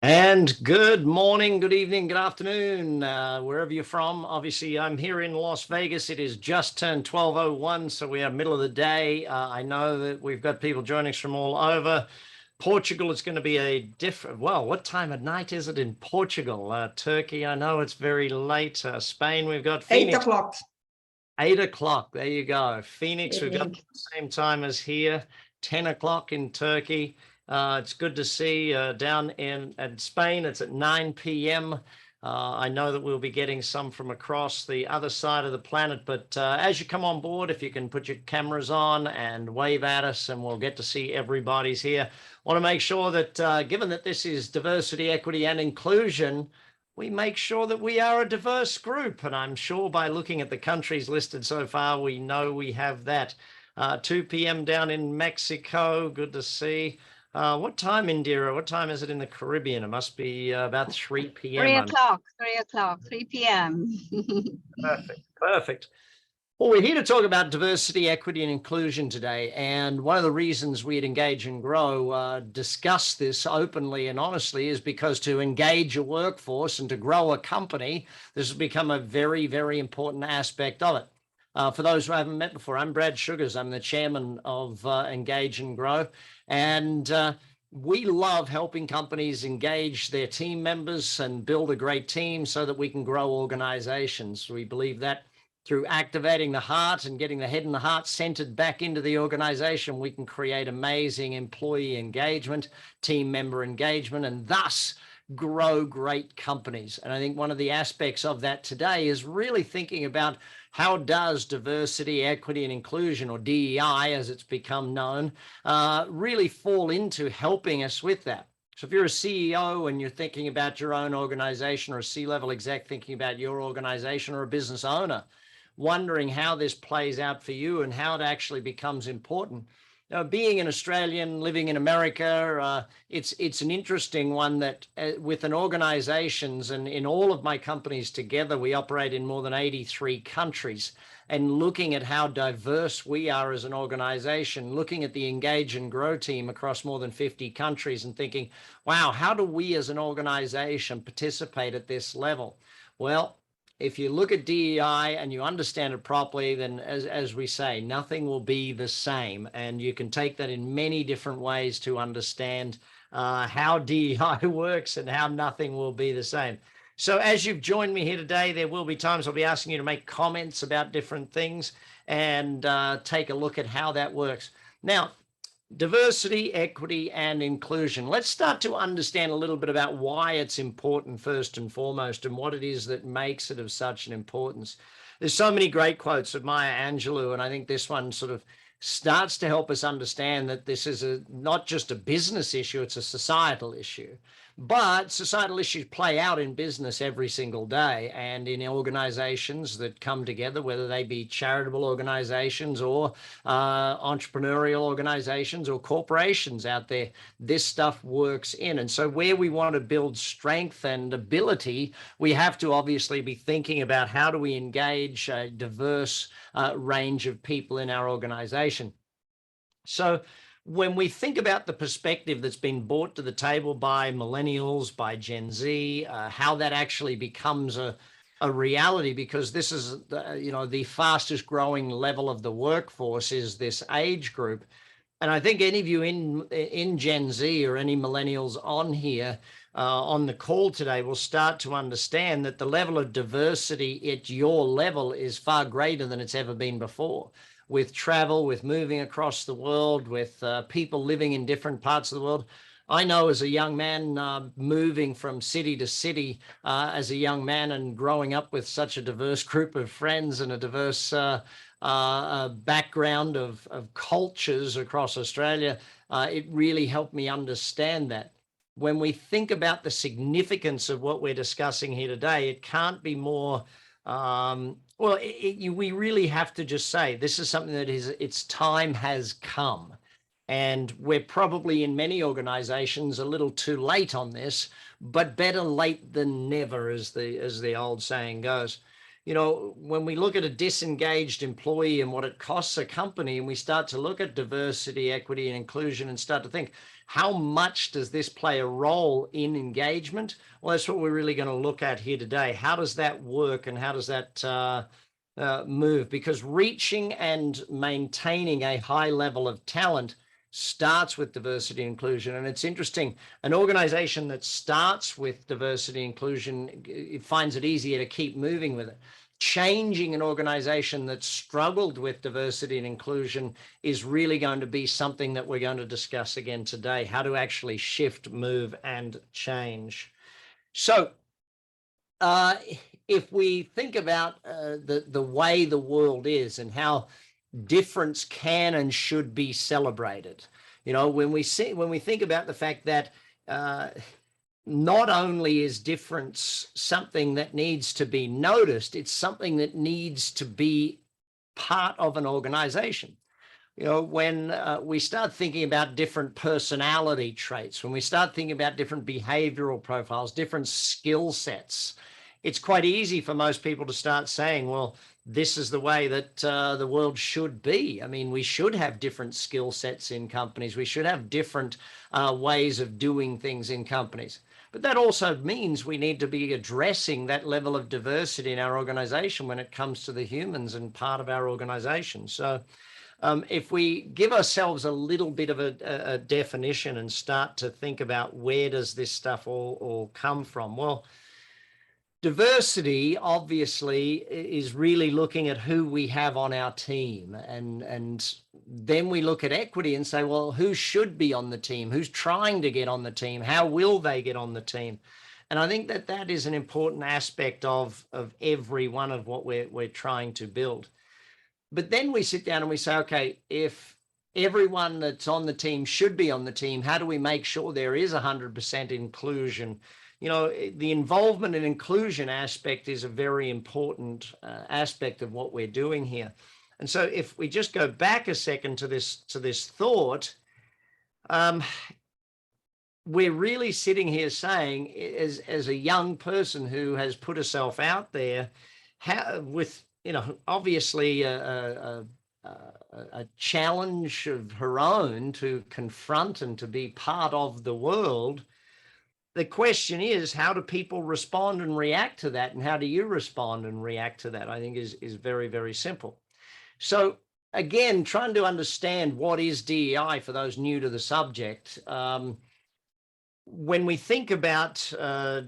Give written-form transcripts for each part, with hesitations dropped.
And good morning, good evening, good afternoon, wherever you're from. Obviously, I'm here in Las Vegas. It is just turned 12:01, so we are middle of the day. I know that we've got people joining us from all over. Portugal is going to be a different, well, what time of night is it in Portugal? Turkey, I know it's very late. Spain, we've got Eight Phoenix. o'clock 8 o'clock, there you go. Phoenix, we've got evening. the same time as here, 10 o'clock in Turkey. It's good to see down in Spain, it's at 9 p.m. I know that we'll be getting some from across the other side of the planet, but as you come on board, if you can put your cameras on and wave at us, and we'll get to see everybody's here. Want to make sure that given that this is diversity, equity, and inclusion, we make sure that we are a diverse group. And I'm sure by looking at the countries listed so far, we know we have that. 2 p.m. down in Mexico. Good to see. What time, Indira? What time is it in the Caribbean? It must be about 3 p.m. 3 p.m. Perfect. Perfect. Well, we're here to talk about diversity, equity, and inclusion today. And one of the reasons we at Engage and Grow discuss this openly and honestly is because to engage a workforce and to grow a company, this has become a very, very important aspect of it. For those who haven't met before, I'm Brad Sugars. I'm the chairman of Engage and Grow. And we love helping companies engage their team members and build a great team so that we can grow organizations. We believe that through activating the heart and getting the head and the heart centered back into the organization, we can create amazing employee engagement, team member engagement, and thus grow great companies. And I think one of the aspects of that today is really thinking about how does diversity, equity, and inclusion, or DEI as it's become known, really fall into helping us with that. So if you're a CEO and you're thinking about your own organization, or a C-level exec thinking about your organization, or a business owner, wondering how this plays out for you and how it actually becomes important. Being an Australian living in America, it's an interesting one that with an organizations, and in all of my companies together, we operate in more than 83 countries, and looking at how diverse we are as an organization, looking at the Engage and Grow team across more than 50 countries and thinking, wow, how do we as an organization participate at this level? Well, if you look at DEI and you understand it properly, then as we say, nothing will be the same. And you can take that in many different ways to understand how DEI works and how nothing will be the same. So as you've joined me here today, there will be times I'll be asking you to make comments about different things and take a look at how that works. Now, diversity, equity, and inclusion. Let's start to understand a little bit about why it's important first and foremost, and what it is that makes it of such an importance. There's so many great quotes of Maya Angelou, and I think this one sort of starts to help us understand that this is not just a business issue, it's a societal issue. But societal issues play out in business every single day, and in organizations that come together, whether they be charitable organizations or entrepreneurial organizations or corporations out there, this stuff works in. And so where we want to build strength and ability, we have to obviously be thinking about how do we engage a diverse range of people in our organization. So when we think about the perspective that's been brought to the table by millennials, by Gen Z, how that actually becomes a reality, because this is the fastest growing level of the workforce is this age group. And I think any of you in Gen Z or any millennials on here on the call today will start to understand that the level of diversity at your level is far greater than it's ever been before. With travel, with moving across the world, with people living in different parts of the world. I know as a young man, moving from city to city as a young man and growing up with such a diverse group of friends and a diverse background of cultures across Australia, it really helped me understand that. When we think about the significance of what we're discussing here today, it can't be more we really have to just say this is something that its time has come. And we're probably in many organizations a little too late on this, but better late than never, as the old saying goes. When we look at a disengaged employee and what it costs a company, and we start to look at diversity, equity, and inclusion and start to think, how much does this play a role in engagement? Well, that's what we're really going to look at here today. How does that work and how does that move? Because reaching and maintaining a high level of talent starts with diversity and inclusion. And it's interesting, an organization that starts with diversity and inclusion, it finds it easier to keep moving with it. Changing an organization that struggled with diversity and inclusion is really going to be something that we're going to discuss again today, how to actually shift, move, and change. So if we think about the way the world is and how difference can and should be celebrated, you know, when we think about the fact that not only is difference something that needs to be noticed, it's something that needs to be part of an organization. You know, when we start thinking about different personality traits, when we start thinking about different behavioral profiles, different skill sets, it's quite easy for most people to start saying, well, this is the way that the world should be. I mean, we should have different skill sets in companies. We should have different ways of doing things in companies. But that also means we need to be addressing that level of diversity in our organization when it comes to the humans and part of our organization. So if we give ourselves a little bit of a definition and start to think about where does this stuff all come from? Well, diversity obviously is really looking at who we have on our team, and then we look at equity and say, well, who should be on the team? Who's trying to get on the team? How will they get on the team? And I think that that is an important aspect of every one of what we're trying to build. But then we sit down and we say, okay, if everyone that's on the team should be on the team, how do we make sure there is 100% inclusion? You know, the involvement and inclusion aspect is a very important aspect of what we're doing here. And so if we just go back a second to this thought, we're really sitting here saying, as a young person who has put herself out there, with, you know, obviously a challenge of her own to confront and to be part of the world, the question is, how do people respond and react to that? And how do you respond and react to that? I think is very, very simple. So again, trying to understand what is DEI for those new to the subject. When we think about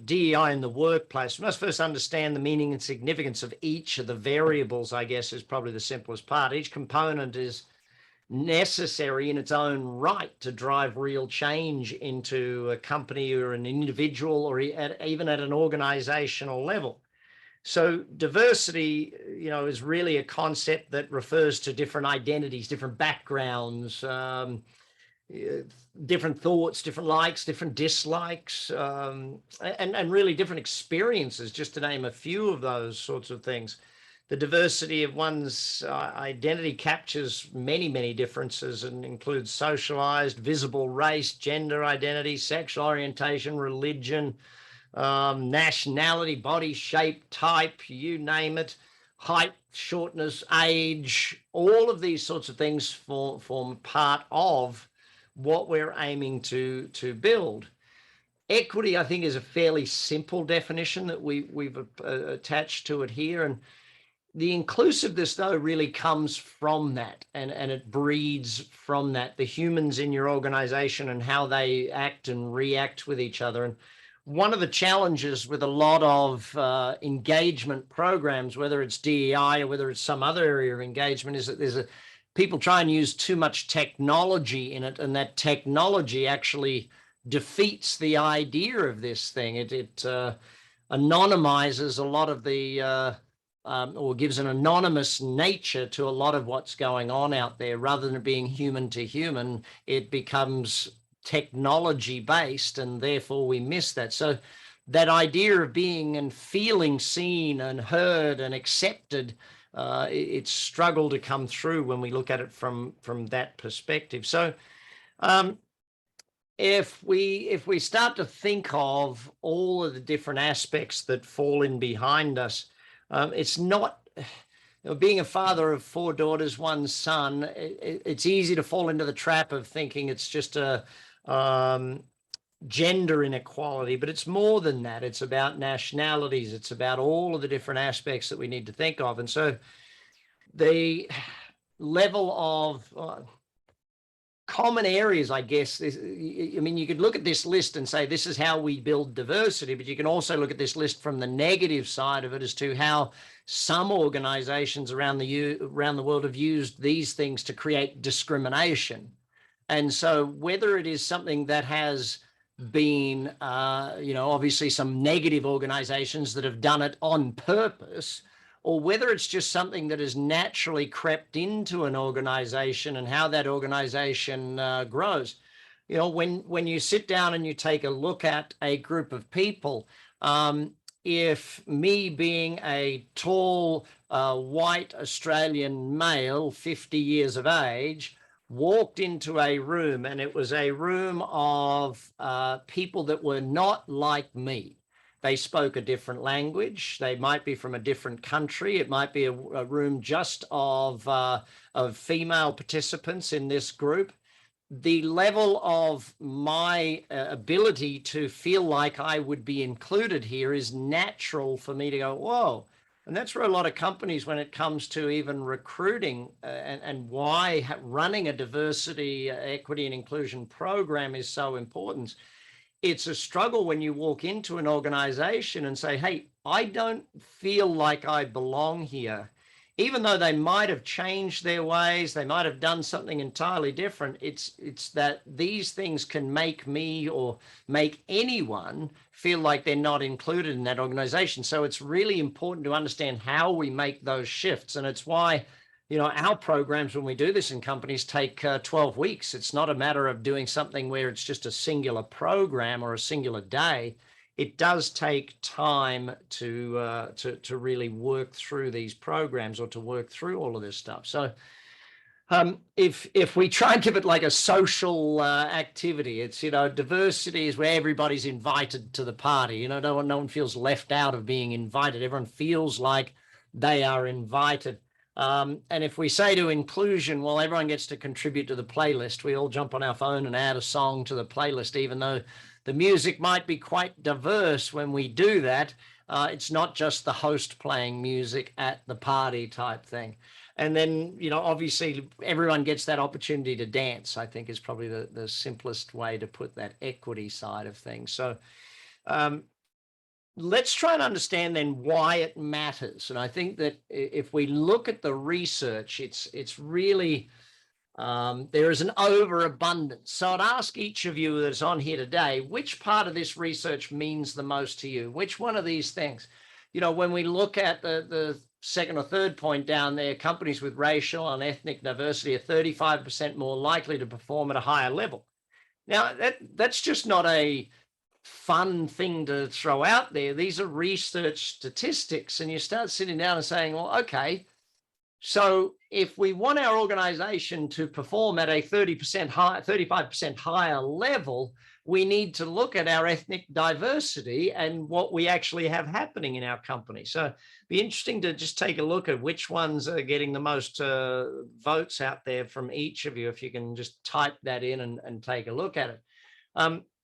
DEI in the workplace, we must first understand the meaning and significance of each of the variables, I guess, is probably the simplest part. Each component is necessary in its own right to drive real change into a company or an individual or even at an organizational level. So diversity, you know, is really a concept that refers to different identities, different backgrounds, different thoughts, different likes, different dislikes, and really different experiences, just to name a few of those sorts of things. The diversity of one's identity captures many, many differences and includes socialized, visible race, gender identity, sexual orientation, religion, nationality, body shape, type, you name it, height, shortness, age, all of these sorts of things form part of what we're aiming to build. Equity, I think, is a fairly simple definition that we've attached to it here. And the inclusiveness, though, really comes from that, and it breeds from that, the humans in your organization and how they act and react with each other. And one of the challenges with a lot of engagement programs, whether it's DEI or whether it's some other area of engagement, is that people try and use too much technology in it, and that technology actually defeats the idea of this thing. It anonymizes a lot of the or gives an anonymous nature to a lot of what's going on out there. Rather than it being human to human, it becomes technology based, and therefore we miss that. So that idea of being and feeling seen and heard and accepted, it's struggled to come through when we look at it from that perspective. So if we start to think of all of the different aspects that fall in behind us, it's not, you know, being a father of 4 daughters, 1 son, it's easy to fall into the trap of thinking it's just a gender inequality, but it's more than that. It's about nationalities. It's about all of the different aspects that we need to think of. And so the level of common areas, I guess, I mean, you could look at this list and say, this is how we build diversity, but you can also look at this list from the negative side of it as to how some organizations around the world have used these things to create discrimination. And so whether it is something that has been, obviously some negative organizations that have done it on purpose, or whether it's just something that has naturally crept into an organization and how that organization grows. When you sit down and you take a look at a group of people, if me being a tall, white Australian male, 50 years of age, walked into a room and it was a room of people that were not like me. They spoke a different language. They might be from a different country. It might be a room just of female participants in this group. The level of my ability to feel like I would be included here is natural for me to go, whoa. And that's where a lot of companies, when it comes to even recruiting and why running a diversity, equity, and inclusion program is so important. It's a struggle when you walk into an organization and say, hey, I don't feel like I belong here. Even though they might have changed their ways, they might have done something entirely different. It's that these things can make me or make anyone feel like they're not included in that organization. So it's really important to understand how we make those shifts. And it's why, our programs, when we do this in companies, take 12 weeks. It's not a matter of doing something where it's just a singular program or a singular day. It does take time to really work through these programs or to work through all of this stuff. So if we try and give it like a social activity, it's, diversity is where everybody's invited to the party. No one feels left out of being invited. Everyone feels like they are invited. And if we say to inclusion, well, everyone gets to contribute to the playlist. We all jump on our phone and add a song to the playlist, even though the music might be quite diverse when we do that. It's not just the host playing music at the party type thing. And then, obviously everyone gets that opportunity to dance, I think is probably the simplest way to put that equity side of things. So let's try and understand then why it matters. And I think that if we look at the research, it's really, there is an overabundance. So I'd ask each of you that's on here today, which part of this research means the most to you? Which one of these things? When we look at the second or third point down there, companies with racial and ethnic diversity are 35% more likely to perform at a higher level. Now, that's just not a fun thing to throw out there. These are research statistics, and you start sitting down and saying, well, okay, so if we want our organization to perform at a 35% higher level, we need to look at our ethnic diversity and what we actually have happening in our company. So it'd be interesting to just take a look at which ones are getting the most votes out there from each of you, if you can just type that in and take a look at it.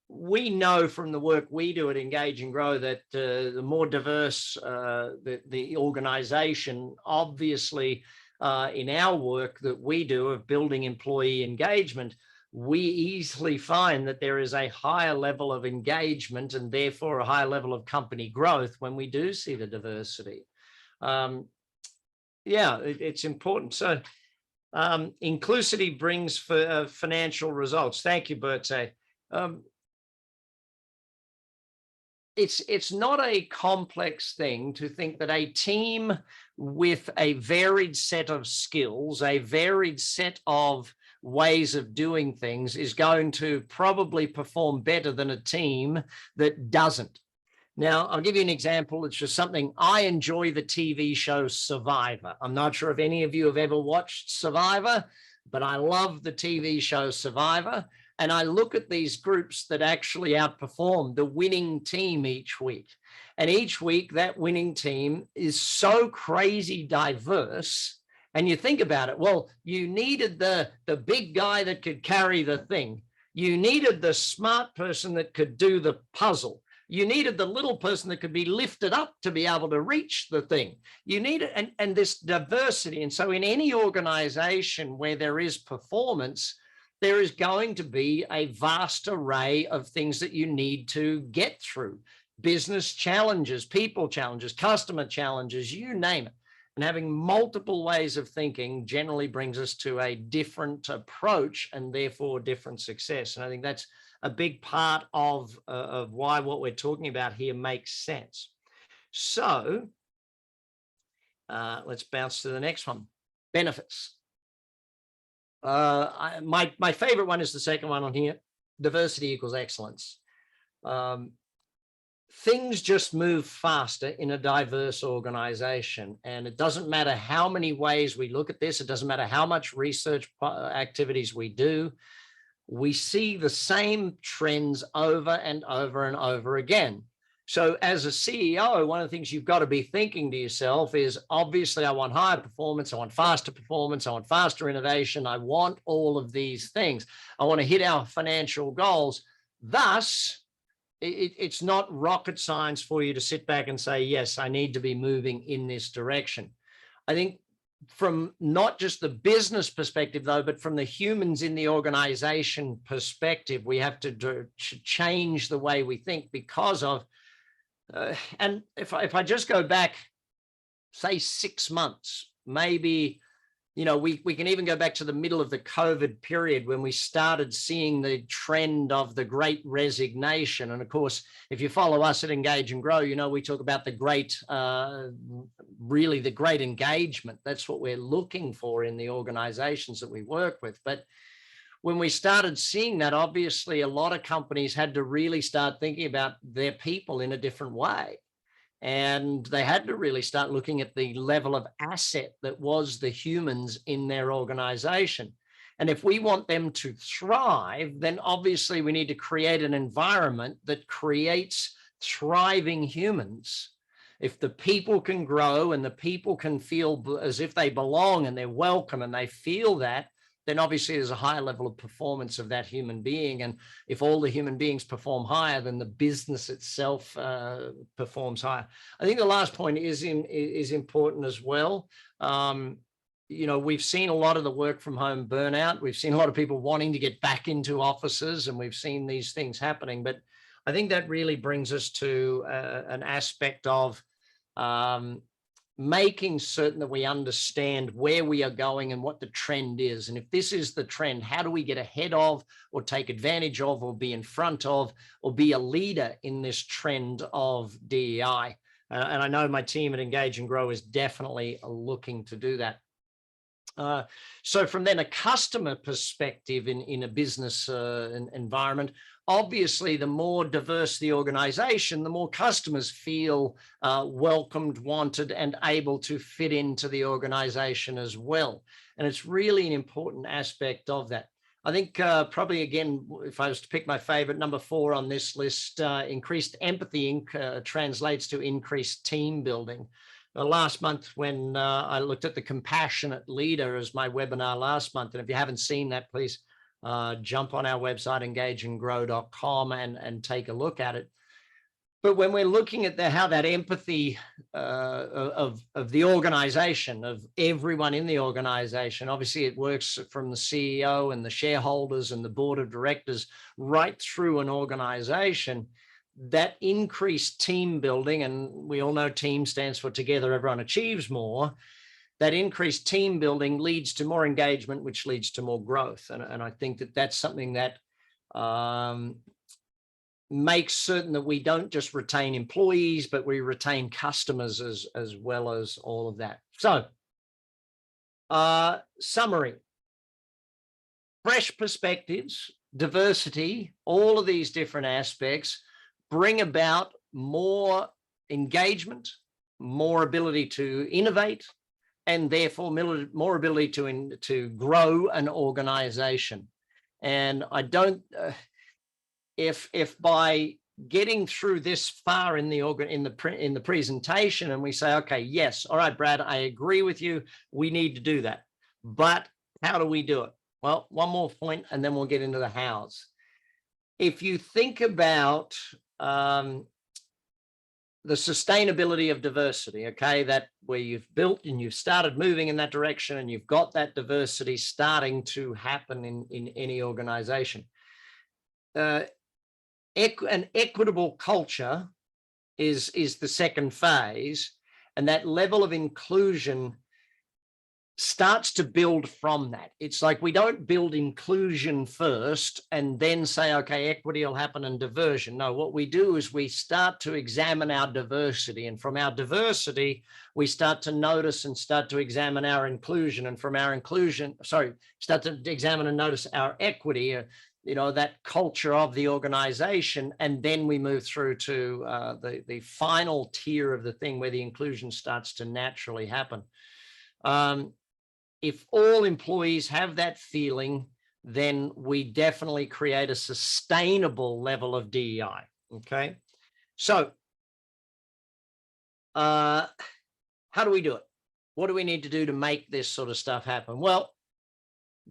We know from the work we do at Engage and Grow that the more diverse the organization, obviously in our work that we do of building employee engagement, we easily find that there is a higher level of engagement and therefore a higher level of company growth when we do see the diversity. It's important. So inclusivity brings financial results. Thank you, Bertie. It's not a complex thing to think that a team with a varied set of skills, a varied set of ways of doing things is going to probably perform better than a team that doesn't. Now, I'll give you an example. It's just something I enjoy, the TV show Survivor. I'm not sure if any of you have ever watched Survivor, but I love the TV show Survivor. And I look at these groups that actually outperform the winning team each week. And each week, that winning team is so crazy diverse. And you think about it, well, you needed the big guy that could carry the thing. You needed the smart person that could do the puzzle. You needed the little person that could be lifted up to be able to reach the thing. You needed, and this diversity. And so in any organization where there is performance, there is going to be a vast array of things that you need to get through. Business challenges, people challenges, customer challenges, you name it. And having multiple ways of thinking generally brings us to a different approach and therefore different success. And I think that's a big part of why what we're talking about here makes sense. So let's bounce to the next one. Benefits. My favorite one is the second one on here. Diversity equals excellence. Things just move faster in a diverse organization. And it doesn't matter how many ways we look at this. It doesn't matter how much research activities we do. We see the same trends over and over and over again. So as a CEO, one of the things you've got to be thinking to yourself is, obviously, I want higher performance. I want faster performance. I want faster innovation. I want all of these things. I want to hit our financial goals. Thus, it's not rocket science for you to sit back and say, yes, I need to be moving in this direction. I think from not just the business perspective, though, but from the humans in the organization perspective, we have to change the way we think because of, and if I just go back, say 6 months, maybe, we can even go back to the middle of the COVID period when we started seeing the trend of the great resignation. And of course, if you follow us at Engage and Grow, we talk about the great, really the great engagement. That's what we're looking for in the organizations that we work with. But when we started seeing that, obviously, a lot of companies had to really start thinking about their people in a different way. And they had to really start looking at the level of asset that was the humans in their organization. And if we want them to thrive, then obviously we need to create an environment that creates thriving humans. If the people can grow and the people can feel as if they belong and they're welcome and they feel that, then obviously there's a higher level of performance of that human being. And if all the human beings perform higher, then the business itself performs higher. I think the last point is important as well. We've seen a lot of the work from home burnout. We've seen a lot of people wanting to get back into offices, and we've seen these things happening. But I think that really brings us to an aspect of making certain that we understand where we are going and what the trend is. And if this is the trend, how do we get ahead of or take advantage of or be in front of or be a leader in this trend of DEI? And I know my team at Engage and Grow is definitely looking to do that. So from then a customer perspective in a business environment, obviously, the more diverse the organization, the more customers feel welcomed, wanted, and able to fit into the organization as well. And it's really an important aspect of that. I think probably, again, if I was to pick my favorite, number 4 on this list, increased empathy translates to increased team building. Last month, when I looked at the Compassionate Leader as my webinar last month, and if you haven't seen that, please jump on our website, engageandgrow.com, and take a look at it. But when we're looking at how that empathy of the organization, of everyone in the organization, obviously it works from the CEO and the shareholders and the board of directors right through an organization. That increased team building, and we all know team stands for together everyone achieves more, that increased team building leads to more engagement, which leads to more growth. And I think that that's something that makes certain that we don't just retain employees, but we retain customers as well as all of that. So summary, fresh perspectives, diversity, all of these different aspects bring about more engagement, more ability to innovate, and therefore more ability to grow an organization. And I don't, if by getting through this far in the presentation, and we say, okay, yes, all right, Brad, I agree with you, we need to do that. But how do we do it? Well, one more point, and then we'll get into the hows. if you think about the sustainability of diversity, okay, that where you've built and you've started moving in that direction and you've got that diversity starting to happen in any organization. An equitable culture is the second phase, and that level of inclusion starts to build from that. It's like we don't build inclusion first and then say, okay, equity will happen and diversion. No, what we do is we start to examine our diversity, and from our diversity, we start to notice and start to examine our inclusion, and from our inclusion, start to examine and notice our equity, that culture of the organization, and then we move through to the final tier of the thing where the inclusion starts to naturally happen. If all employees have that feeling, then we definitely create a sustainable level of DEI. Okay. So how do we do it? What do we need to do to make this sort of stuff happen? Well,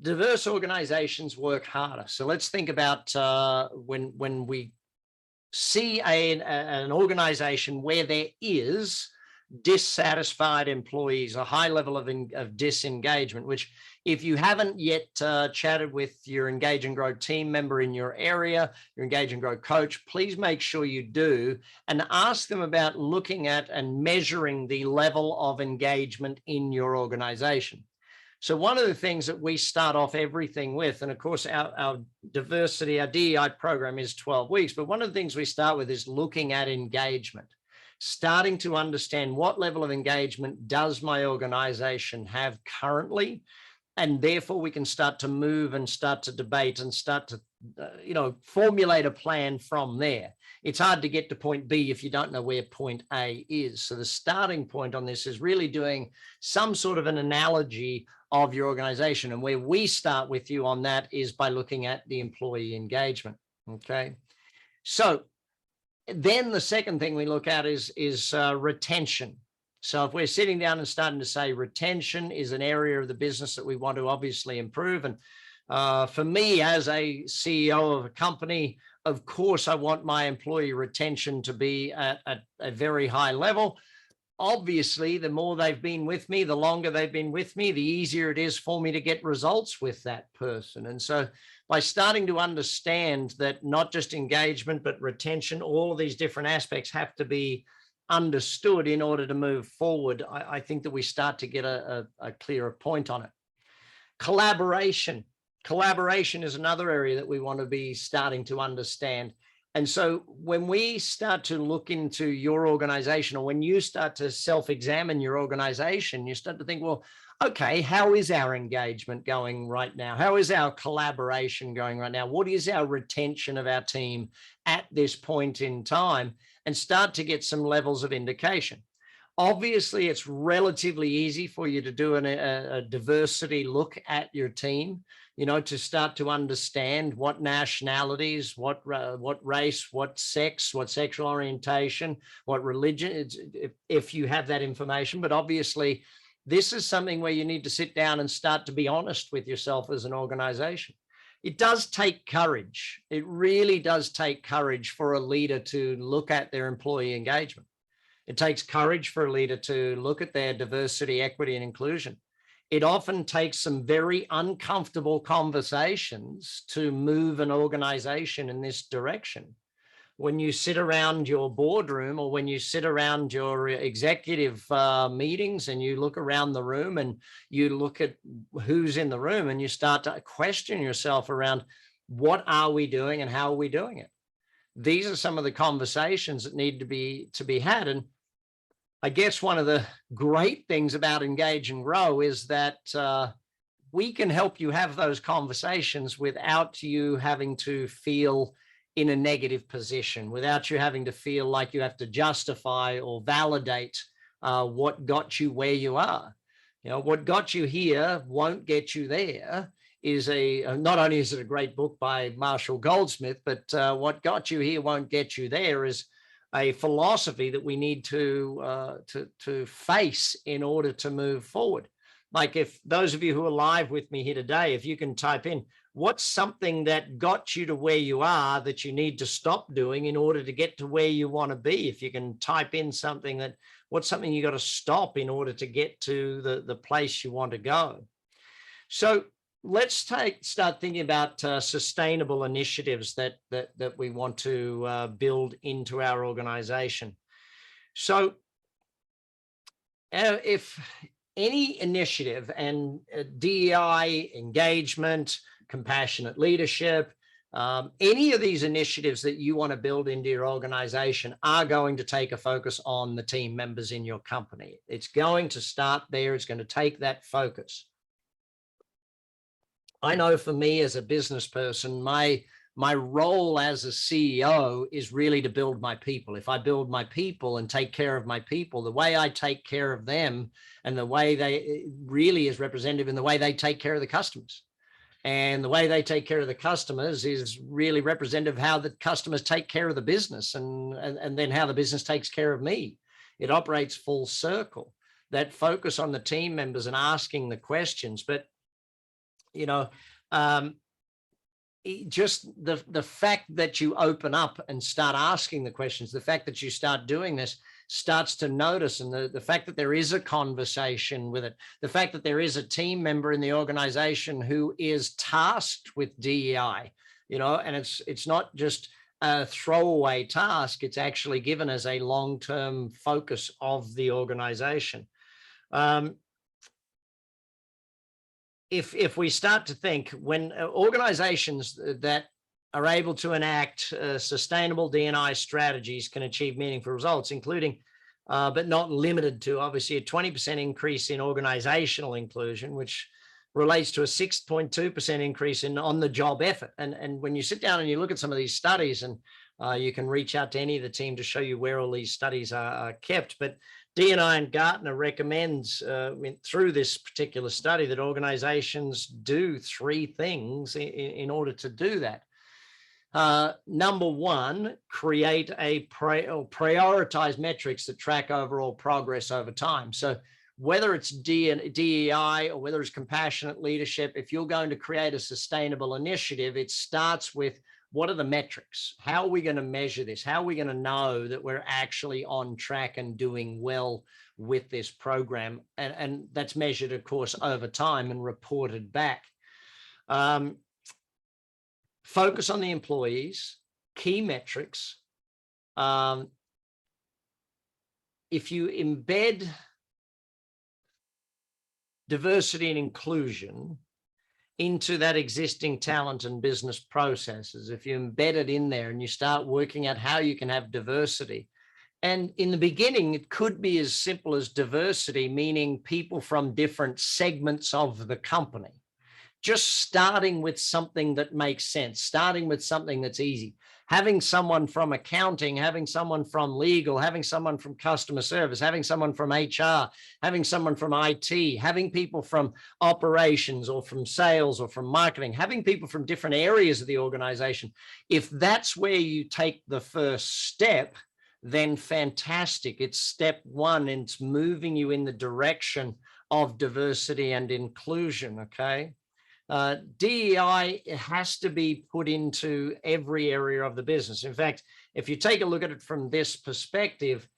diverse organizations work harder. So let's think about when we see an organization where there is dissatisfied employees, a high level of disengagement, which if you haven't yet chatted with your Engage and Grow team member in your area, your Engage and Grow coach, please make sure you do and ask them about looking at and measuring the level of engagement in your organization. So one of the things that we start off everything with, and of course our diversity, our DEI program is 12 weeks, but one of the things we start with is looking at engagement, starting to understand what level of engagement does my organization have currently, and therefore we can start to move and start to debate and start to formulate a plan from there. It's hard to get to point B if you don't know where point A is. So the starting point on this is really doing some sort of an analogy of your organization, and where we start with you on that is by looking at the employee engagement. Okay, so then the second thing we look at is retention. So if we're sitting down and starting to say retention is an area of the business that we want to obviously improve, and for me as a CEO of a company, of course, I want my employee retention to be at a very high level. Obviously, the more they've been with me, the longer they've been with me, the easier it is for me to get results with that person. And so by starting to understand that not just engagement, but retention, all of these different aspects have to be understood in order to move forward, I think that we start to get a clearer point on it. Collaboration. Collaboration is another area that we want to be starting to understand. And so when we start to look into your organization, or when you start to self-examine your organization, you start to think, well, okay, how is our engagement going right now? How is our collaboration going right now? What is our retention of our team at this point in time? And start to get some levels of indication. Obviously, it's relatively easy for you to do a diversity look at your team, to start to understand what nationalities, what race, what sex, what sexual orientation, what religion, if you have that information. But obviously, this is something where you need to sit down and start to be honest with yourself as an organization. It does take courage. It really does take courage for a leader to look at their employee engagement. It takes courage for a leader to look at their diversity, equity, and inclusion. It often takes some very uncomfortable conversations to move an organization in this direction. When you sit around your boardroom, or when you sit around your executive meetings and you look around the room and you look at who's in the room and you start to question yourself around what are we doing and how are we doing it? These are some of the conversations that need to be had. And I guess one of the great things about Engage and Grow is that we can help you have those conversations without you having to feel in a negative position, without you having to feel like you have to justify or validate what got you where you are. What got you here won't get you there is not only is it a great book by Marshall Goldsmith, but what got you here won't get you there is a philosophy that we need to face in order to move forward. Like if those of you who are live with me here today, if you can type in, what's something that got you to where you are that you need to stop doing in order to get to where you want to be? If you can type in something that, what's something you got to stop in order to get to the place you want to go? So let's start thinking about sustainable initiatives that we want to build into our organization. So if any initiative and DEI, engagement, compassionate leadership, any of these initiatives that you want to build into your organization are going to take a focus on the team members in your company. It's going to start there. It's going to take that focus. I know for me as a business person, my role as a CEO is really to build my people. If I build my people and take care of my people, the way I take care of them and the way they really is representative in the way they take care of the customers. And the way they take care of the customers is really representative of how the customers take care of the business and then how the business takes care of me. It operates full circle. That focus on the team members and asking the questions. But, you know, just the fact that you open up and start asking the questions, the fact that you start doing this starts to notice, and the fact that there is a conversation with it, the fact that there is a team member in the organization who is tasked with DEI, you know, and it's not just a throwaway task, it's actually given as a long-term focus of the organization. If we start to think, when organizations that are able to enact sustainable D&I strategies can achieve meaningful results, including, but not limited to, obviously, a 20% increase in organizational inclusion, which relates to a 6.2% increase in on-the-job effort. And when you sit down and you look at some of these studies, and you can reach out to any of the team to show you where all these studies are kept, but D&I and Gartner recommends through this particular study that organizations do three things in order to do that. Number one, create a prioritize metrics that track overall progress over time. So whether it's DEI or whether it's compassionate leadership, if you're going to create a sustainable initiative, it starts with, what are the metrics? How are we going to measure this? How are we going to know that we're actually on track and doing well with this program? And that's measured, of course, over time and reported back. Focus on the employees, key metrics. If you embed diversity and inclusion into that existing talent and business processes, if you embed it in there and you start working out how you can have diversity. And in the beginning, it could be as simple as diversity, meaning people from different segments of the company. Just starting with something that makes sense, starting with something that's easy. Having someone from accounting, having someone from legal, having someone from customer service, having someone from HR, having someone from IT, having people from operations or from sales or from marketing, having people from different areas of the organization. If that's where you take the first step, then fantastic. It's step one, and it's moving you in the direction of diversity and inclusion, okay? DEI has to be put into every area of the business. In fact, if you take a look at it from this perspective,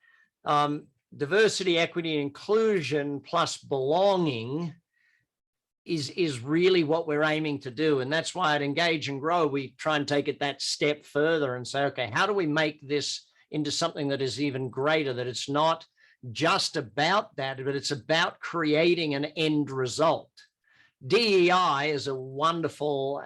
diversity, equity, and inclusion plus belonging is really what we're aiming to do. And that's why at Engage and Grow, we try and take it that step further and say, okay, how do we make this into something that is even greater, that it's not just about that, but it's about creating an end result. DEI is a wonderful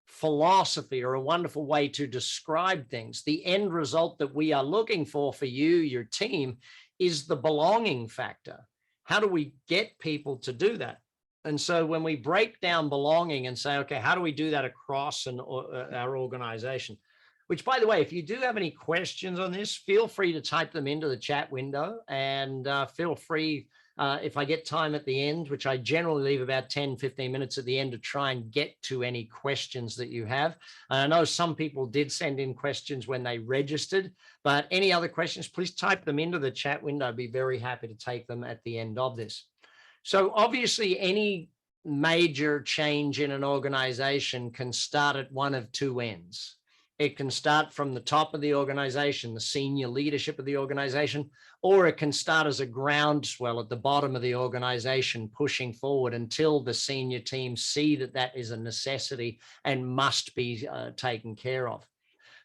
philosophy or a wonderful way to describe things. The end result that we are looking for you, your team, is the belonging factor. How do we get people to do that? And so when we break down belonging and say, okay, how do we do that across our organization? Which, by the way, if you do have any questions on this, feel free to type them into the chat window, and feel free, if I get time at the end, which I generally leave about 10, 15 minutes at the end to try and get to any questions that you have. And I know some people did send in questions when they registered, but any other questions, please type them into the chat window. I'd be very happy to take them at the end of this. So obviously any major change in an organization can start at one of two ends. It can start from the top of the organization, the senior leadership of the organization, or it can start as a groundswell at the bottom of the organization, pushing forward until the senior team see that that is a necessity and must be taken care of.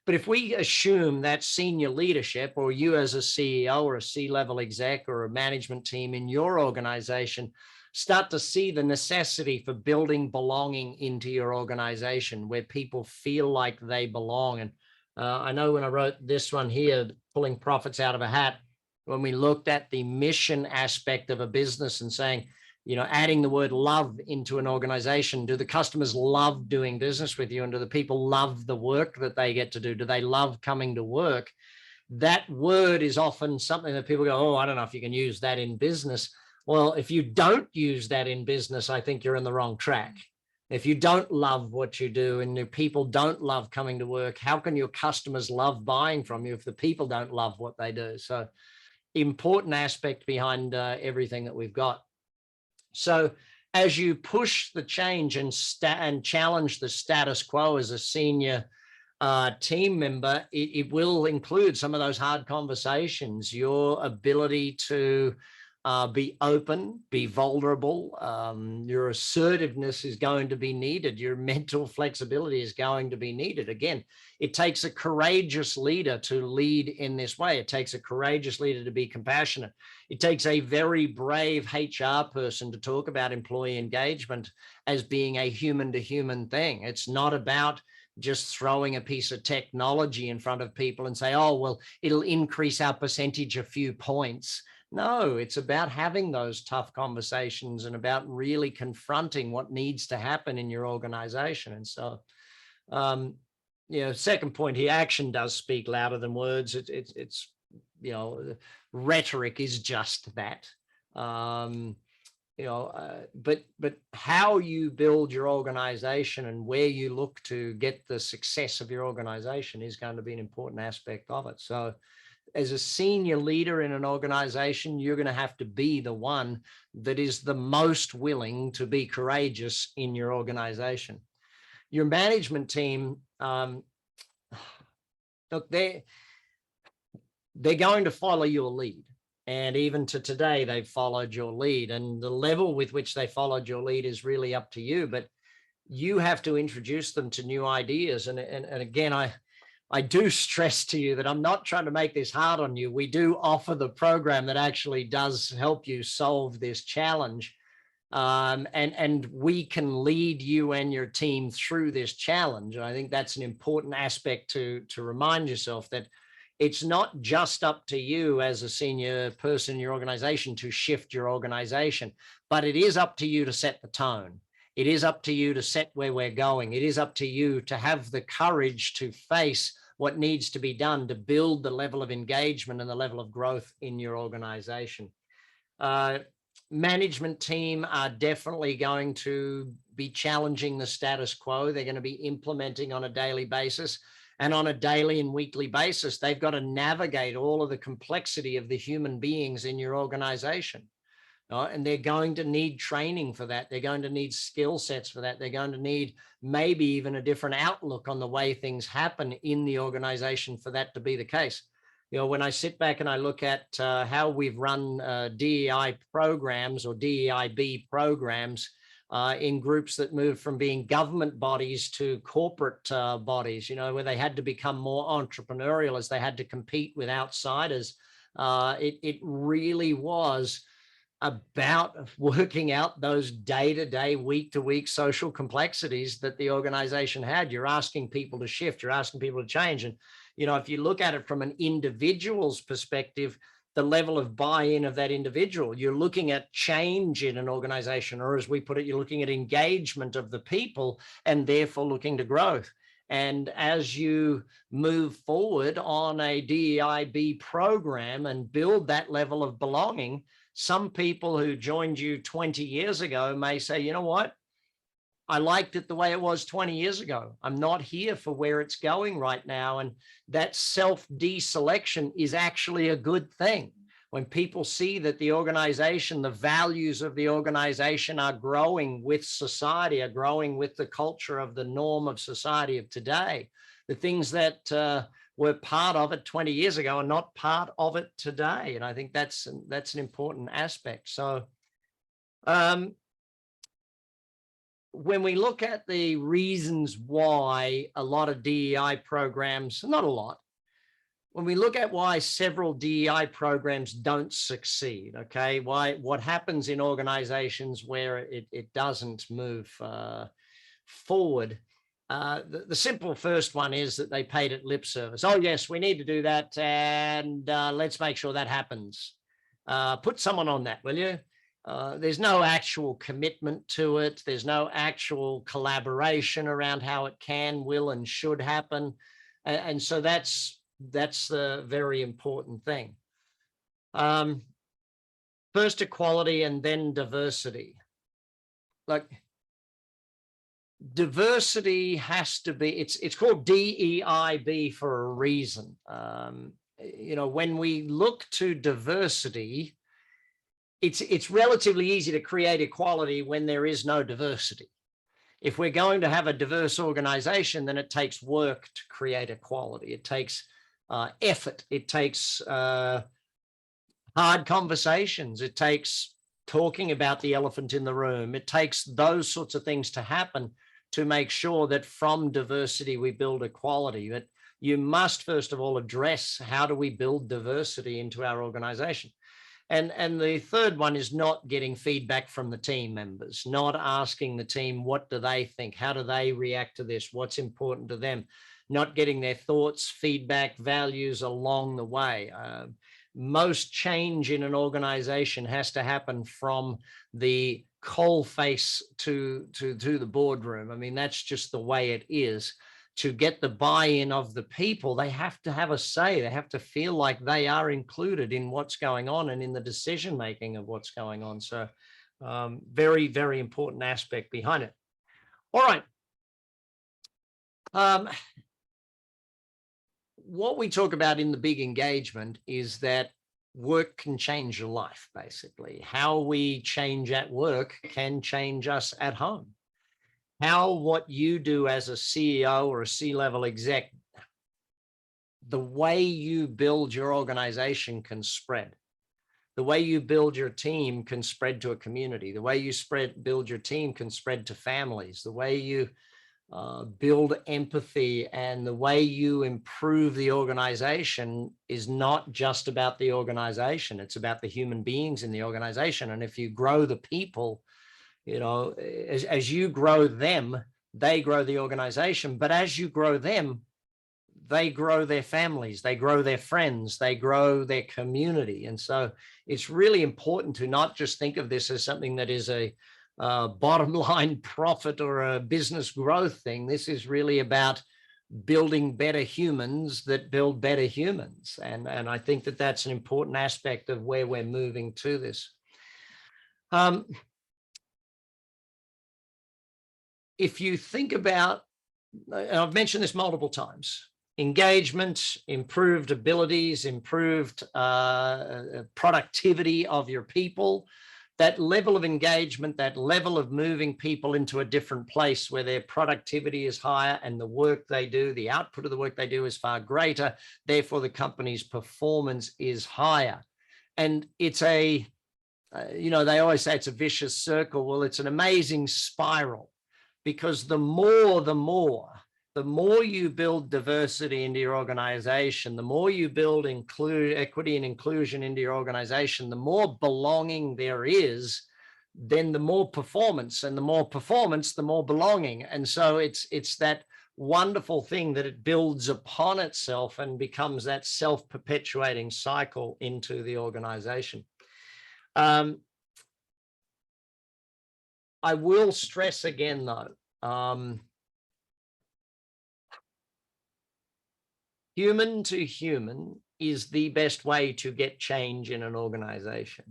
But if we assume that senior leadership, or you as a CEO or a C-level exec or a management team in your organization, start to see the necessity for building belonging into your organization where people feel like they belong. And I know when I wrote this one here, pulling profits out of a hat, when we looked at the mission aspect of a business and saying, you know, adding the word love into an organization, do the customers love doing business with you? And do the people love the work that they get to do? Do they love coming to work? That word is often something that people go, oh, I don't know if you can use that in business. Well, if you don't use that in business, I think you're on the wrong track. If you don't love what you do and the people don't love coming to work, how can your customers love buying from you if the people don't love what they do? So important aspect behind everything that we've got. So as you push the change and challenge the status quo as a senior team member, it will include some of those hard conversations, your ability to be open, be vulnerable. Your assertiveness is going to be needed. Your mental flexibility is going to be needed. Again, it takes a courageous leader to lead in this way. It takes a courageous leader to be compassionate. It takes a very brave HR person to talk about employee engagement as being a human-to-human thing. It's not about just throwing a piece of technology in front of people and say, oh, well, it'll increase our percentage a few points. No, it's about having those tough conversations and about really confronting what needs to happen in your organization. And so, you know, second point here, action does speak louder than words. It's you know, rhetoric is just that. You know, but how you build your organization and where you look to get the success of your organization is going to be an important aspect of it. So as a senior leader in an organization, you're going to have to be the one that is the most willing to be courageous in your organization. Your management team, look, they're going to follow your lead. And even to today, they've followed your lead. And the level with which they followed your lead is really up to you. But you have to introduce them to new ideas. And again, I do stress to you that I'm not trying to make this hard on you. We do offer the program that actually does help you solve this challenge. And we can lead you and your team through this challenge. And I think that's an important aspect to remind yourself that it's not just up to you as a senior person in your organization to shift your organization, but it is up to you to set the tone. It is up to you to set where we're going. It is up to you to have the courage to face what needs to be done to build the level of engagement and the level of growth in your organization. Management team are definitely going to be challenging the status quo. They're going to be implementing on a daily basis. And on a daily and weekly basis, they've got to navigate all of the complexity of the human beings in your organization. And they're going to need training for that. They're going to need skill sets for that. They're going to need maybe even a different outlook on the way things happen in the organization for that to be the case. You know, when I sit back and I look at how we've run DEI programs or DEIB programs, in groups that moved from being government bodies to corporate bodies, you know, where they had to become more entrepreneurial as they had to compete with outsiders. It really was about working out those day-to-day, week-to-week social complexities that the organization had. You're asking people to shift, you're asking people to change. And, you know, if you look at it from an individual's perspective, the level of buy-in of that individual, you're looking at change in an organization, or as we put it, you're looking at engagement of the people and therefore looking to growth. And as you move forward on a DEIB program and build that level of belonging, some people who joined you 20 years ago may say, you know what? I liked it the way it was 20 years ago. I'm not here for where it's going right now. And that self-deselection is actually a good thing. when people see that the organization, the values of the organization are growing with society, are growing with the culture of the norm of society of today, the things that were part of it 20 years ago are not part of it today. And I think that's an important aspect. So when we look at the reasons why a lot of DEI programs, not a lot, when we look at why several DEI programs don't succeed, okay, what happens in organizations where it doesn't move forward, the simple first one is that they paid it lip service. Oh, yes, we need to do that, and let's make sure that happens. Put someone on that, will you? There's no actual commitment to it. There's no actual collaboration around how it can, will, and should happen. And so that's the very important thing. First equality and then diversity. Like, diversity has to be, it's called DEIB for a reason. You know, when we look to diversity, it's relatively easy to create equality when there is no diversity. If we're going to have a diverse organization, then it takes work to create equality. It takes effort. It takes hard conversations. It takes talking about the elephant in the room. It takes those sorts of things to happen to make sure that from diversity we build equality. But you must first of all address, how do we build diversity into our organization? And the third one is not getting feedback from the team members, not asking the team, what do they think? How do they react to this? What's important to them? Not getting their thoughts, feedback, values along the way. Most change in an organization has to happen from the coal face to the boardroom. I mean, that's just the way it is. To get the buy-in of the people, they have to have a say. They have to feel like they are included in what's going on and in the decision-making of what's going on. So very, very important aspect behind it. All right. What we talk about in the big engagement is that work can change your life, basically. How we change at work can change us at home. How what you do as a CEO or a C-level exec, the way you build your organization can spread. The way you build your team can spread to a community. The way you build your team can spread to families. The way you build empathy and the way you improve the organization is not just about the organization. It's about the human beings in the organization. And if you grow the people, you know, as you grow them, they grow the organization. But as you grow them, they grow their families, they grow their friends, they grow their community. And so it's really important to not just think of this as something that is a bottom line profit or a business growth thing. This is really about building better humans that build better humans. And I think that that's an important aspect of where we're moving to this. If you think about, and I've mentioned this multiple times, engagement, improved abilities, improved productivity of your people, that level of engagement, that level of moving people into a different place where their productivity is higher and the work they do, the output of the work they do is far greater. Therefore, the company's performance is higher. And it's a, you know, they always say it's a vicious circle. Well, it's an amazing spiral. Because the more you build diversity into your organization, the more you build equity and inclusion into your organization, the more belonging there is, then the more performance, and the more performance, the more belonging. And so it's that wonderful thing that it builds upon itself and becomes that self-perpetuating cycle into the organization. I will stress again, though, human to human is the best way to get change in an organization.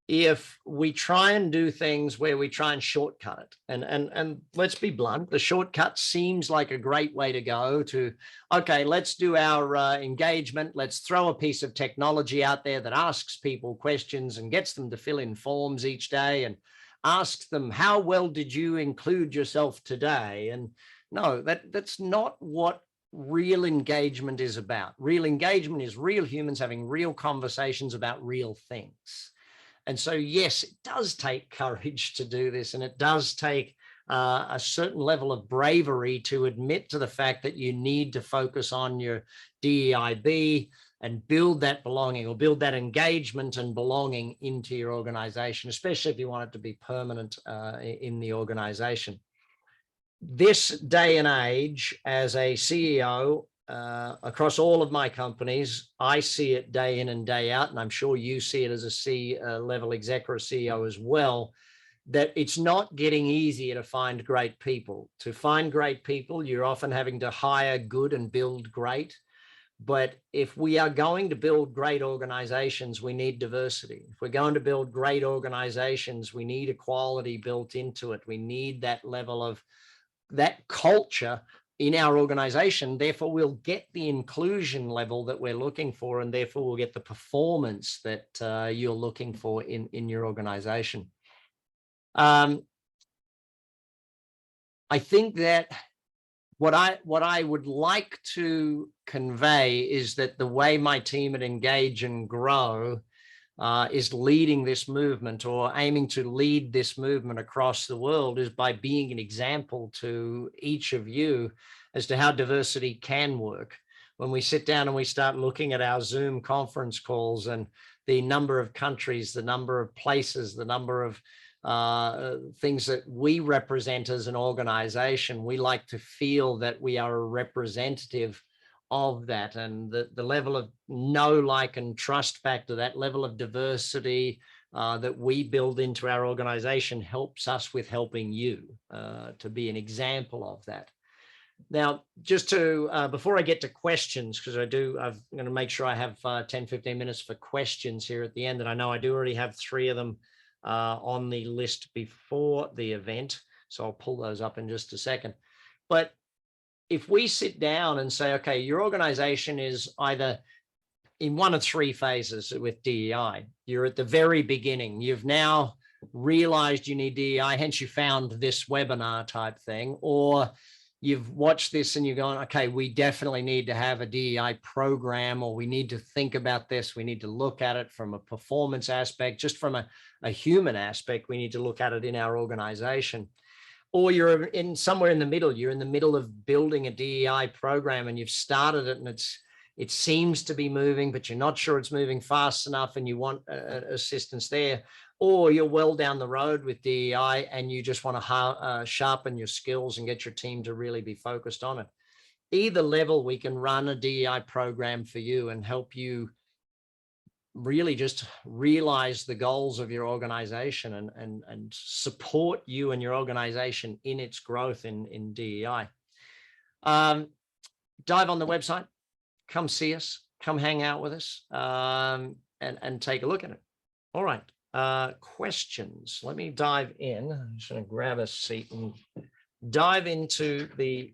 if we try and do things where we try and shortcut it. And let's be blunt, the shortcut seems like a great way to go to, okay, let's do our engagement. Let's throw a piece of technology out there that asks people questions and gets them to fill in forms each day and asks them, how well did you include yourself today? And no, that's not what real engagement is about. Real engagement is real humans having real conversations about real things. And so, yes, it does take courage to do this, and it does take a certain level of bravery to admit to the fact that you need to focus on your DEIB and build that belonging, or build that engagement and belonging into your organization, especially if you want it to be permanent in the organization. This day and age, as a CEO, across all of my companies, I see it day in and day out, and I'm sure you see it as a C-level exec or a CEO as well, that it's not getting easier to find great people. To find great people, you're often having to hire good and build great. But if we are going to build great organizations, we need diversity. If we're going to build great organizations, we need equality built into it. We need that level of that culture in our organization. Therefore, we'll get the inclusion level that we're looking for, and therefore we'll get the performance that you're looking for in your organization. I think that what I would like to convey is that the way my team at Engage and Grow is leading this movement, or aiming to lead this movement across the world, is by being an example to each of you as to how diversity can work. When we sit down and we start looking at our Zoom conference calls and the number of countries, the number of places, the number of things that we represent as an organization, we like to feel that we are a representative of that, and the level of know, like, and trust factor, that level of diversity that we build into our organization helps us with helping you to be an example of that. Now, just to, before I get to questions, because I'm going to make sure I have 10-15 minutes for questions here at the end, and I know I do already have 3 of them on the list before the event, so I'll pull those up in just a second. But if we sit down and say, okay, your organization is either in one of 3 phases with DEI, you're at the very beginning, you've now realized you need DEI, hence you found this webinar type thing, or you've watched this and you're going, okay, we definitely need to have a DEI program, or we need to think about this. We need to look at it from a performance aspect, just from a human aspect. We need to look at it in our organization. Or you're in somewhere in the middle. You're in the middle of building a DEI program and you've started it, and it seems to be moving, but you're not sure it's moving fast enough and you want assistance there. Or you're well down the road with DEI and you just want to sharpen your skills and get your team to really be focused on it. Either level, we can run a DEI program for you and help you really just realize the goals of your organization and support you and your organization in its growth in DEI. Dive on the website, come see us, come hang out with us, and take a look at it. All right. Questions. Let me dive in. I'm just going to grab a seat and dive into the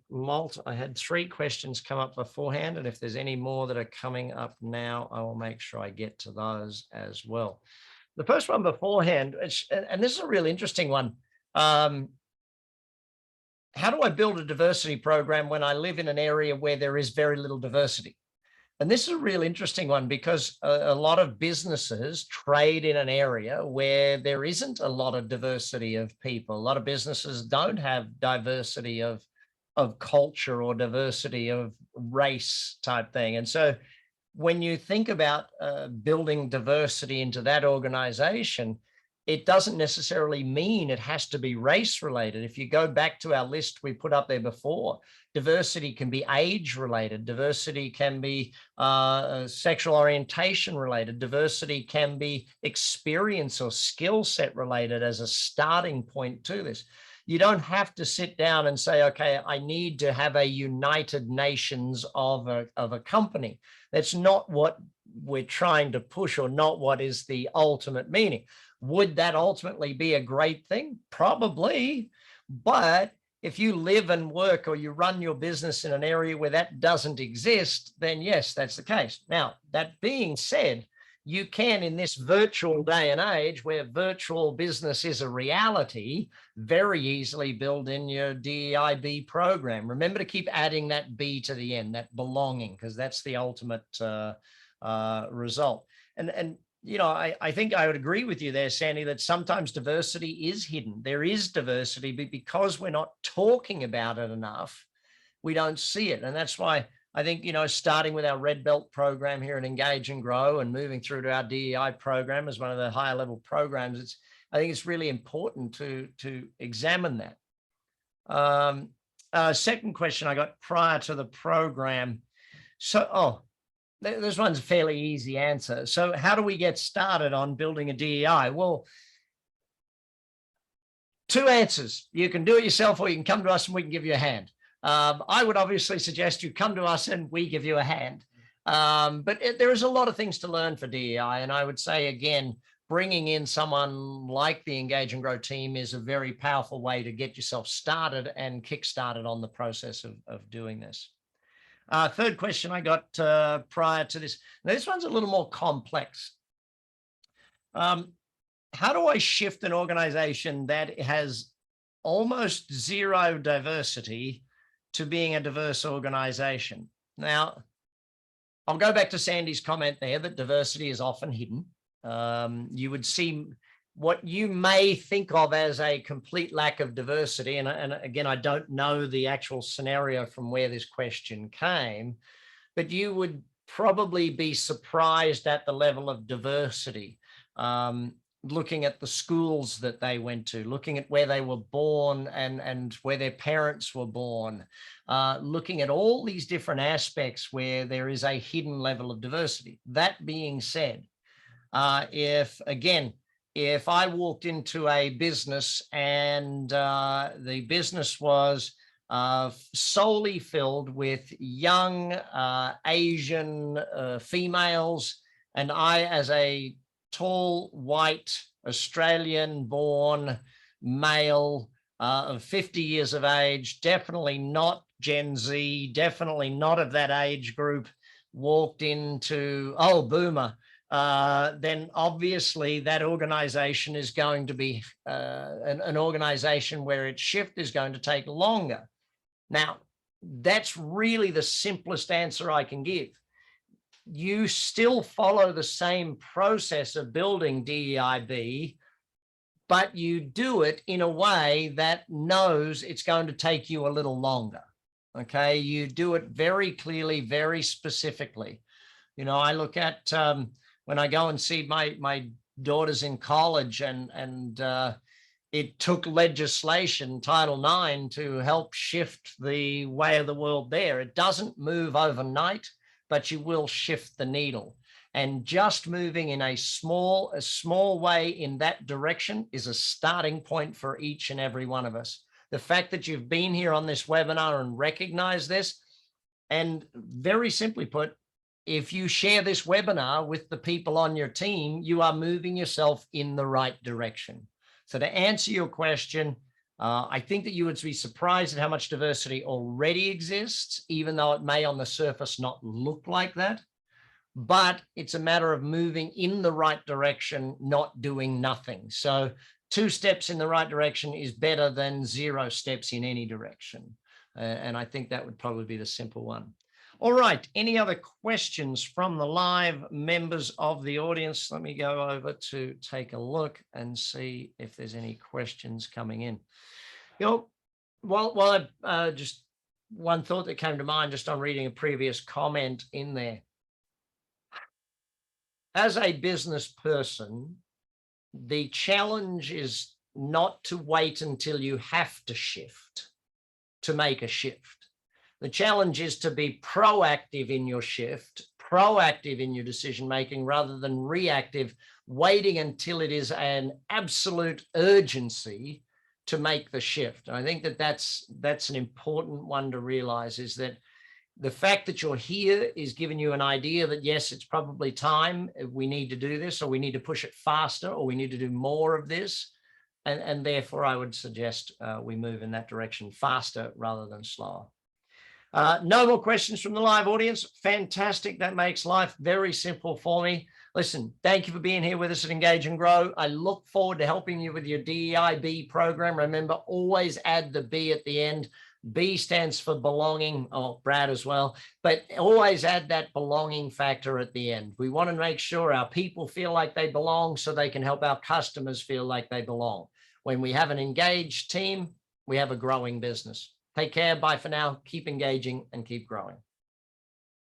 I had 3 questions come up beforehand, and if there's any more that are coming up now, I will make sure I get to those as well. The first one beforehand, and this is a really interesting one. How do I build a diversity program when I live in an area where there is very little diversity? And this is a real interesting one, because a lot of businesses trade in an area where there isn't a lot of diversity of people. A lot of businesses don't have diversity of culture or diversity of race type thing. And so when you think about building diversity into that organization, it doesn't necessarily mean it has to be race related. If you go back to our list we put up there before, diversity can be age related, diversity can be sexual orientation related, diversity can be experience or skill set related as a starting point to this. You don't have to sit down and say, okay, I need to have a United Nations of a company. That's not what we're trying to push, or not what is the ultimate meaning. Would that ultimately be a great thing? Probably. But if you live and work or you run your business in an area where that doesn't exist, then yes, that's the case. Now, that being said, you can, in this virtual day and age where virtual business is a reality, very easily build in your DEIB program. Remember to keep adding that B to the end, that belonging, because that's the ultimate result. And you know, I think I would agree with you there, Sandy, that sometimes diversity is hidden. There is diversity, but because we're not talking about it enough, we don't see it. And that's why I think, you know, starting with our Red Belt program here at Engage and Grow and moving through to our DEI program as one of the higher level programs, I think it's really important to examine that. Second question I got prior to the program. So, this one's a fairly easy answer. So how do we get started on building a DEI? Well, two answers. You can do it yourself or you can come to us and we can give you a hand. I would obviously suggest you come to us and we give you a hand. But there is a lot of things to learn for DEI. And I would say, again, bringing in someone like the Engage and Grow team is a very powerful way to get yourself started and kick-started on the process of doing this. Third question I got prior to this. Now, this one's a little more complex. How do I shift an organization that has almost zero diversity to being a diverse organization? Now, I'll go back to Sandy's comment there that diversity is often hidden. You would see what you may think of as a complete lack of diversity. And again, I don't know the actual scenario from where this question came, but you would probably be surprised at the level of diversity. Looking at the schools that they went to, looking at where they were born and where their parents were born, looking at all these different aspects where there is a hidden level of diversity. That being said, if I walked into a business and the business was solely filled with young Asian females, and I, as a tall, white, Australian-born male of 50 years of age, definitely not Gen Z, definitely not of that age group, walked into, boomer, then obviously that organization is going to be an organization where its shift is going to take longer. Now, that's really the simplest answer I can give. You still follow the same process of building DEIB, but you do it in a way that knows it's going to take you a little longer. Okay, you do it very clearly, very specifically. You know, I look at when I go and see my daughters in college, and it took legislation, Title IX, to help shift the way of the world there. It doesn't move overnight, but you will shift the needle. And just moving in a small way in that direction is a starting point for each and every one of us. The fact that you've been here on this webinar and recognize this, and very simply put, if you share this webinar with the people on your team, you are moving yourself in the right direction. So to answer your question, I think that you would be surprised at how much diversity already exists, even though it may on the surface not look like that. But it's a matter of moving in the right direction, not doing nothing. So 2 steps in the right direction is better than 0 steps in any direction. And I think that would probably be the simple one. All right, any other questions from the live members of the audience? Let me go over to take a look and see if there's any questions coming in. You know, while just one thought that came to mind just on reading a previous comment in there. As a business person, the challenge is not to wait until you have to shift to make a shift. The challenge is to be proactive in your shift, proactive in your decision-making rather than reactive, waiting until it is an absolute urgency to make the shift. And I think that that's an important one to realize, is that The fact that you're here is giving you an idea that, yes, it's probably time. We need to do this, or we need to push it faster, or we need to do more of this. And therefore, I would suggest we move in that direction faster rather than slower. No more questions from the live audience. Fantastic. That makes life very simple for me. Listen, thank you for being here with us at Engage and Grow. I look forward to helping you with your DEIB program. Remember, always add the B at the end. B stands for belonging. Oh, Brad as well. But always add that belonging factor at the end. We want to make sure our people feel like they belong so they can help our customers feel like they belong. When we have an engaged team, we have a growing business. Take care. Bye for now. Keep engaging and keep growing.